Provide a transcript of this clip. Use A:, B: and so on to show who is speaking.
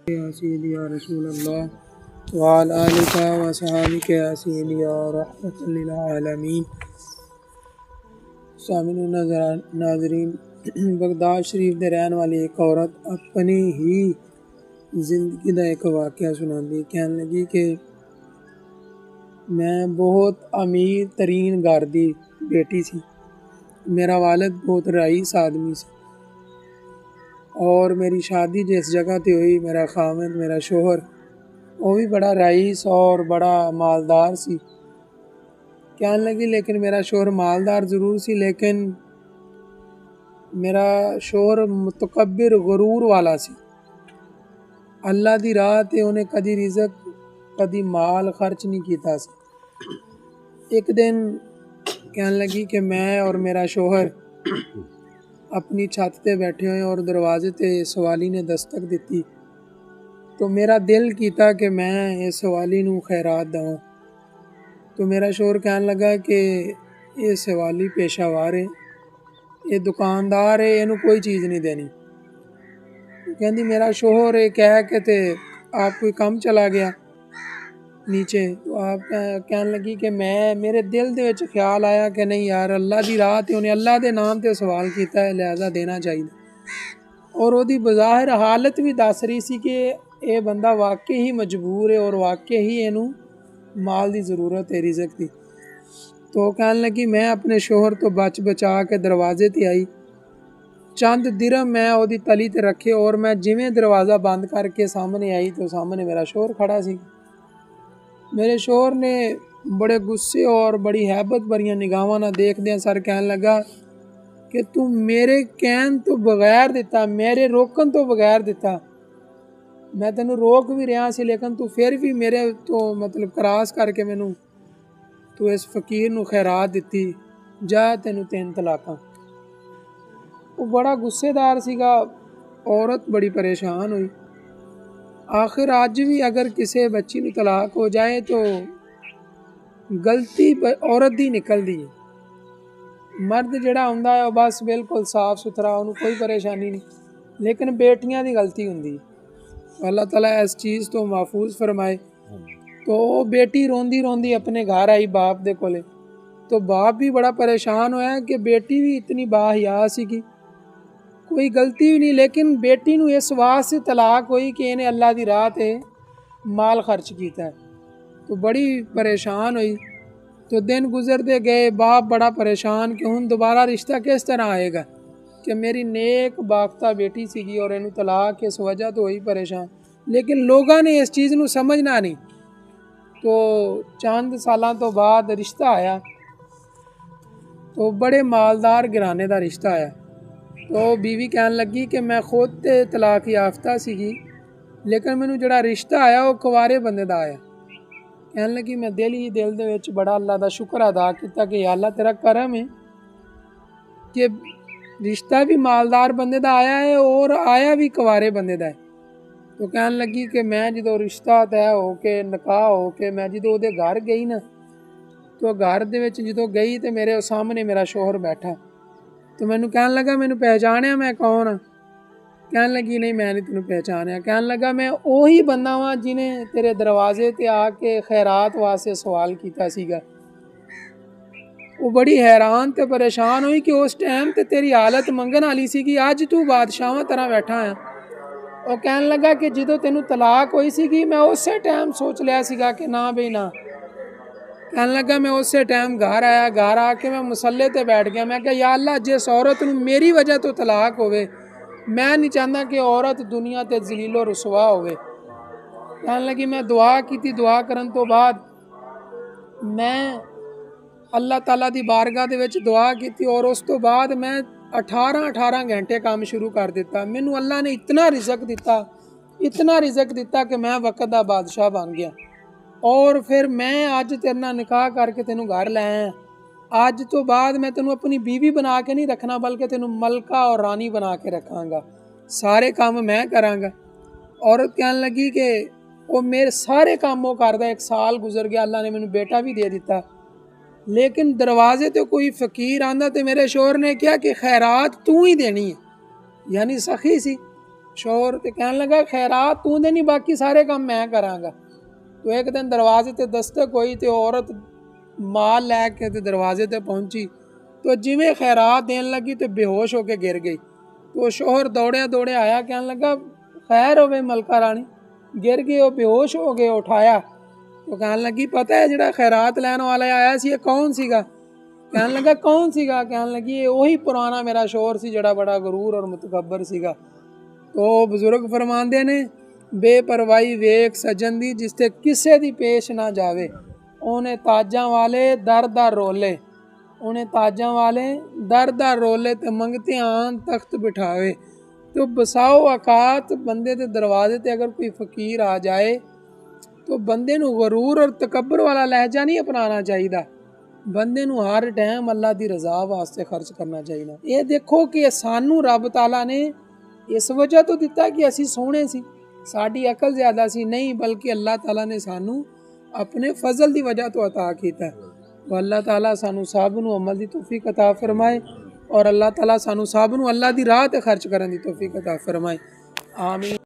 A: या सय्यदी या रसूल अल्लाह वाल आलिका व सहाबिका या सय्यदी या रहमतल लिल आलमीन। सामिन नाज़रीन, बगदाद शरीफ दे रहन वाली एक औरत अपनी ही जिंदगी का एक वाक़या सुनाती, कहने लगी कि मैं बहुत अमीर तरीन घर दी बेटी सी। मेरा वालिद बहुत रईस आदमी सी और मेरी शादी जिस जगह ते हुई, मेरा खामिद मेरा शोहर वो भी बड़ा रईस और बड़ा मालदार सी। कहने लगी लेकिन मेरा शोहर मालदार ज़रूर सी, लेकिन मेरा शोहर मुतकब्बिर गुरूर वाला सी। अल्लाह दी राह ते उन्हें कदी रिज़क कदी माल खर्च नहीं किया सी। एक दिन कहने लगी कि मैं और मेरा शोहर अपनी छत ते बैठे हुए और दरवाजे ते सवाली ने दस्तक दी, तो मेरा दिल किया कि मैं इस सवाली नूं खैरात दवां। तो मेरा शोहर कहने लगा कि ये सवाली पेशावर है, ये दुकानदार है, इनू कोई चीज़ नहीं देनी। कहती मेरा शोहर ये कह के ते आप कोई काम चला गया नीचे। तो आप कहने लगी कि मेरे दिल दे विच ख्याल आया कि नहीं यार, अल्लाह दी राह ते उन्हें अल्लाह दे नाम ते सवाल किया है, लिहाजा देना चाहिए। और ओदी बज़ाहिर हालत भी दस रही सी कि ये बंदा वाकई ही मजबूर है और वाकई ही इनू माल की ज़रूरत है, रिज़क की। तो कहने लगी मैं अपने शोहर तो बच बचा के दरवाजे ते आई, चंद दिरहम मैं ओदी तली ते रखे और मैं जिवें दरवाज़ा बंद करके सामने आई तो सामने मेरा शोहर खड़ा सी। मेरे शोहर ने बड़े गुस्से और बड़ी हैबत भरियां निगाहां नाल देखदियां सर कहने लगा कि तू मेरे कहन तो बगैर दिता, मेरे रोकन तो बगैर दिता, मैं तेनू रोक भी रहा सी, लेकिन तू फिर भी मेरे तो मतलब क्रॉस करके मैनू तू इस फकीर नू खैरात दिती, जा तेनू 3 तलाकां। वो बड़ा गुस्सेदार सीगा। औरत बड़ी परेशान हुई। आखिर अज भी अगर किसी बच्ची नू तलाक हो जाए तो गलती औरत दी निकलदी है। मर्द जिहड़ा हुंदा है बस बिल्कुल साफ सुथरा, उन्होंने कोई परेशानी नहीं, लेकिन बेटियां दी गलती हुंदी है। अल्लाह ताला इस चीज़ तो महफूज फरमाए। तो बेटी रोंदी रोंदी अपने घर आई बाप दे कोले, तो बाप भी बड़ा परेशान होया कि बेटी भी इतनी बाहया सी, कोई गलती भी नहीं, लेकिन बेटी नू इस वास्ते तलाक हुई कि इन्हें अल्लाह दी राह ते माल खर्च किया है। तो बड़ी परेशान हुई। तो दिन गुजरते गए, बाप बड़ा परेशान कि हुण दोबारा रिश्ता किस तरह आएगा, कि मेरी नेक बाख्ता बेटी सीगी और इनू तलाक इस वजह तो हुई परेशान। लेकिन लोगों ने इस चीज़ नू समझना नहीं। तो चंद सालों तो बाद रिश्ता आया, तो बड़े मालदार घराने का रिश्ता आया। तो बीवी कहन लगी कि मैं खुद तो तलाक याफ्ता सीगी, लेकिन मैनू जिहड़ा रिश्ता आया वो कुंवारे बंदे दा आया। कहन लगी मैं दिल ही दिल दे विच बड़ा अल्लाह दा शुक्र अदा किया कि अल्लाह तेरा करम है कि रिश्ता भी मालदार बंदे दा आया है और आया भी कुंवारे बंदे दा है। तो कहन लगी कि मैं जो रिश्ता तय हो के निकाह हो के मैं जो उहदे घर गई ना, तो घर दे विच जो गई तो मेरे सामने मेरा शोहर बैठा। तो मैनू कहन लगा मैनू पहचानिया मैं कौन हाँ? कहन लगी नहीं मैं नहीं तेनू पहचानिया। कहन लगा मैं उही बंदा वां जिन्हें तेरे दरवाजे ते आके खैरात वास्ते सवाल किया सीगा। वो बड़ी हैरान ते परेशान हुई कि उस टाइम ते तेरी हालत मंगन वाली सी कि अज तू बादशाह तरह बैठा है। और कहन लगा कि जो तेनू तलाक हुई सी मैं उस टाइम सोच लिया सीगा कि ना बई ना। कहन लगा मैं उस टाइम घर आया, घर आके मैं मुसल्ले ते बैठ गया। मैं कहा या अल्लाह, जिस औरत नूं मेरी वजह तो तलाक होवे, मैं नहीं चाहता कि औरत दुनिया ते जलीलो रुसवा होवे। कहन लगी मैं दुआ की, दुआ करन तो बाद मैं अल्लाह ताला दी बारगाह दे विच दुआ की और उस तो बाद मैं 18 घंटे काम शुरू कर दिता। मैनू अल्लाह ने इतना रिज़क दिता, इतना रिज़क दिता कि मैं वक्त दा बादशाह बन गया। और फिर मैं अज तेरे नाल निकाह करके तेनू घर लै आया। अज तो बाद मैं तेनू अपनी बीवी बना के नहीं रखना, बल्कि तेनू मलका और रानी बना के रखांगा, सारे काम मैं करांगा। औरत कहन लगी कि वो मेरे सारे काम वो करदा। 1 साल गुजर गया, अल्लाह ने मैनू बेटा भी दे दिता, लेकिन दरवाजे तो कोई फ़कीर आंदा तो मेरे शोहर ने कहा कि खैरात तू ही देनी है, यानी सखी सी। शोहर ते कहन लगा खैरात तू दे नहीं, बाकी सारे काम मैं करांगा। तो एक दिन दरवाजे ते दस्तक हुई तो औरत माल लैके ते दरवाजे ते पहुंची, तो जिवें खैरात देन लगी तो बेहोश होके गिर गई। तो शोहर दौड़िया दौड़े आया, कहन लगा खैर होवे मलका रानी, गिर गए हो, बेहोश हो गए, उठाया। तो कहन लगी पता है जिहड़ा खैरात लैन वाला आया सी कौन सीगा? कहन लगा कौन सीगा? कहन लगी ये वही पुराना मेरा शोहर सी जिहड़ा बड़ा गरूर और मुतकब्बर सीगा। तो बजुर्ग फरमांदे ने बेपरवाही वेख सजन दी जिसते किसे दी पेश ना जावे, उन्हें ताजा वाले दर दर रोले, उन्हें ताजा वाले दर दर रोले ते मंगते आन तख्त बिठावे। तो बसाओ औकात बंदे दे दरवाजे ते अगर कोई फकीर आ जाए तो बंदे नू गरूर और तकबर वाला लहजा नहीं अपनाना चाहिए, बंदे नू हर टाइम अल्लाह दी रजा वास्ते खर्च करना चाहिए। ये देखो कि सानू रब ताला ने इस वजह तो दिता कि असी सोहने सी, साडी अकल ज़्यादा सी नहीं, बल्कि अल्लाह ताला ने सानू अपने फजल की वजह तो अता किया। तो अल्लाह ताला सानू सब नू अमल की तौफीक अता फरमाए और अल्लाह ताला सानू सब नू अल्लाह दी राह ते खर्च करने की तौफीक अता फरमाए। आमीन।